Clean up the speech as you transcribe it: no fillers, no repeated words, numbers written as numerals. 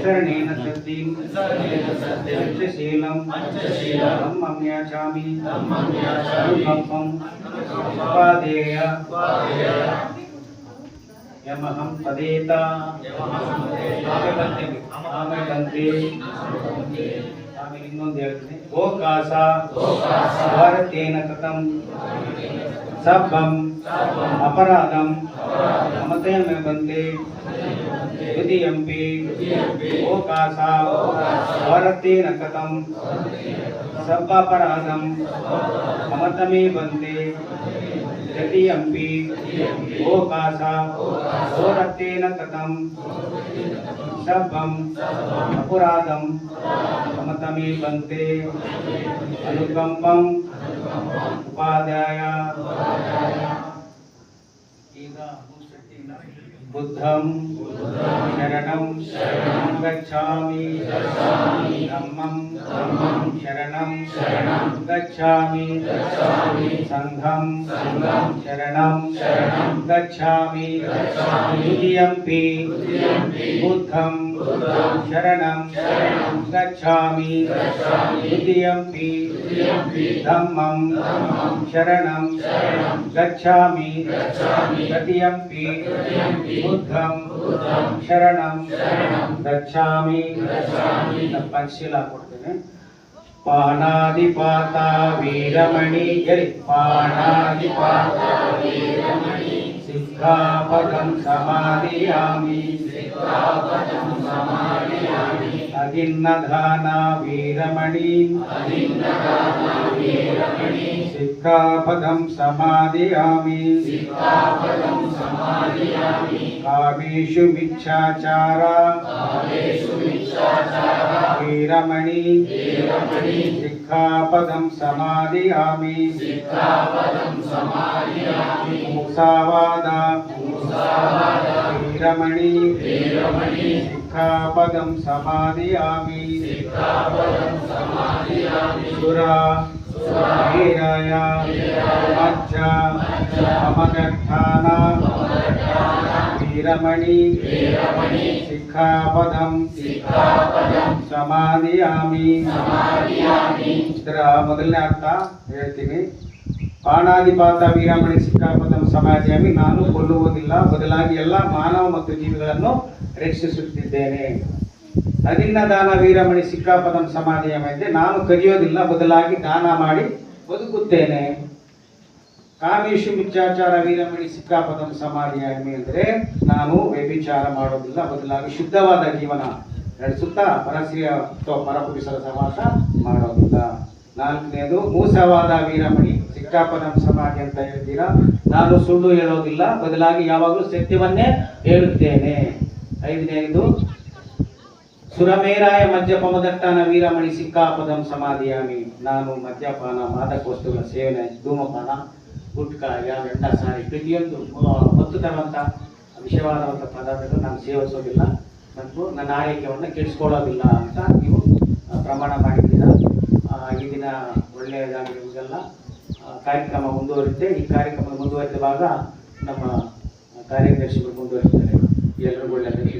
शरणेन सद्धिं पंचशीलं धम्मं याचामि अनुकम्पं उपादेय यमहं पदेता आमेलंते आमेले ಇನ್ನೊಂದು ಹೇಳ್ತೀನಿ ಗೋಕಾಸ ಭಾರತೇನ ಕೃತಂ ಸಬ್ಬಂ ಅಪರಾಧಂ ಮಮತೆ ಮೇ ಬಂದೆ ದ್ವಿತೀಯಂಪಿ ಗೋಕಾಸ ಭಾರತೇನ ಕೃತಂ ಸಬ್ಬಪರಾಧಂ ಮಮತೆ ಮೇ ಬಂದೆ तृतीयंपि गोकास गोरक्तेन कृतं सब्बं अपराधं ममतमे बन्ते अनुकंपं उपादाय बुद्धं शरणं गच्छामि धम्मं शरणं गच्छामि संघं शरणं गच्छामि द्वितीयंपि बुद्धं शरणं गच्छामि द्वितीयंपि धम्मं शरणं गच्छामि तृतीयंपि बुद्धं शरणं गच्छामि पंचशीला ಕೊಡ್ತೇನೆ ಪಾನಾದಿಪಾತ ವೀರಮಣಿ ಗರಿ ಪಾನಾದಿಪಾತ ವೀರಮಣಿ ಸಿಕ್ಖಾಪದಂ ಸಮಾದಿಯಾಮಿ ಸಿಕ್ಖಾಪದಂ ಸಮಾದಿಯಾಮಿ ಅದಿನ್ನದಾನ ವೀರಮಣಿ ಅದಿನ್ನದಾನ ವೀರಮಣಿ ಸಿಕ್ಖಾಪದಂ ಸಮಾದಿಯಾಮಿ ಸಿಕ್ಖಾಪದಂ ಸಮಾದಿಯಾಮಿ ಕಾಮೇಷು ಮಿಚ್ಛಾಚಾರ ಕಾಮೇಷು ಮಿಚ್ಛಾಚಾರ ವೀರಮಣಿ ವೀರಮಣಿ ಸಿಕ್ಖಾಪದಂ ಸಮಾದಿಯಾಮಿ ಸಿಕ್ಖಾಪದಂ ಸಮಾದಿಯಾಮಿ ಮುಸಾವಾದ ಮುಸಾವಾದ ವೀರಮಣಿ ವೀರಮಣಿ ಸಿಕ್ಖಾಪದಂ ಸಮಾದಿಯಾಮಿ ಸಿಕ್ಖಾಪದಂ ಸಮಾದಿಯಾಮಿ ಸುರಾ ವೀರಾಯ ಮಜ್ಜ ಅಮಗಠಾನ ವೀರಮಣಿ ಸಿಕ್ಖಾಪದಂ ಸಮಾದಿಯಾಮಿ. ಇದರ ಮೊದಲನೇ ಅರ್ಥ ಹೇಳ್ತೀನಿ. ಪಾಣಾದಿಪಾತ ವೀರಮಣಿ ಸಿಕ್ಖಾಪದಂ ಸಮಾದಿಯಾಮಿ. ನಾನು ಕೊಲ್ಲುವುದಿಲ್ಲ, ಬದಲಾಗಿ ಎಲ್ಲ ಮಾನವ ಮತ್ತು ಜೀವಿಗಳನ್ನು ರಕ್ಷಿಸುತ್ತಿದ್ದೇನೆ. ಅದಿನ್ನ ದಾನ ವೀರಮಣಿ ಸಿಕ್ಖಾಪದಂ ಸಮಾಧಿಯಾಮಿ ಅಂದರೆ ನಾನು ಕದಿಯೋದಿಲ್ಲ, ಬದಲಾಗಿ ದಾನ ಮಾಡಿ ಬದುಕುತ್ತೇನೆ. ಕಾಮೇಶು ಮಿಚ್ಛಾಚಾರ ವೀರಮಣಿ ಸಿಕ್ಖಾಪದಂ ಸಮಾಧಿಯಾಮಿ ಅಂದರೆ ನಾನು ವ್ಯಭಿಚಾರ ಮಾಡೋದಿಲ್ಲ, ಬದಲಾಗಿ ಶುದ್ಧವಾದ ಜೀವನ ನಡೆಸುತ್ತಾ ಪರಸ್ತ್ರೀಯ ಅಥವಾ ಪರಪುರುಷರ ಸಹವಾಸ ಮಾಡೋದಿಲ್ಲ. ನಾಲ್ಕನೇದು ಮೂಸವಾದ ವೀರಮಣಿ ಸಿಕ್ಖಾಪದಂ ಸಮಾಧಿ ಅಂತ ಹೇಳ್ತೀರಾ. ನಾನು ಸುಳ್ಳು ಹೇಳೋದಿಲ್ಲ, ಬದಲಾಗಿ ಯಾವಾಗಲೂ ಸತ್ಯವನ್ನೇ ಹೇಳುತ್ತೇನೆ. ಐದನೇದು ಸುರಮೇರಾಯ ಮದ್ಯಪಮದಟ್ಟಾನ ವೀರಮಣಿ ಸಿಕ್ಖಾಪದಂ ಸಮಾಧಿಯಾಮಿ. ನಾನು ಮದ್ಯಪಾನ, ಮಾದಕ ವಸ್ತುಗಳ ಸೇವನೆ, ಧೂಮಪಾನ, ಗುಟ್ಕಾ, ಎಣ್ಣ, ಸಾರಿ ಪ್ರತಿಯೊಂದು ಮತ್ತು ತರುವಂಥ ವಿಷಯವಾದಂಥ ಪದಾರ್ಥಗಳು ನಾನು ಸೇವಿಸೋದಿಲ್ಲ ಮತ್ತು ನನ್ನ ಆರೋಗ್ಯವನ್ನು ಕೆಡಿಸ್ಕೊಳ್ಳೋದಿಲ್ಲ ಅಂತ ನೀವು ಪ್ರಮಾಣ ಮಾಡಿದ್ದೀರಾ. ಈ ದಿನ ಒಳ್ಳೆಯದಾಗಿ ನಿಮಗೆಲ್ಲ ಕಾರ್ಯಕ್ರಮ ಮುಂದುವರಿಯುತ್ತೆ. ಈ ಕಾರ್ಯಕ್ರಮ ಮುಂದುವರಿದ ಭಾಗ ನಮ್ಮ ಕಾರ್ಯದರ್ಶಿಗಳು ಮುಂದುವರಿಸ್ತಾರೆ. ಎಲ್ಲರಿಗೂ ಒಳ್ಳೆಯದಾಗಿ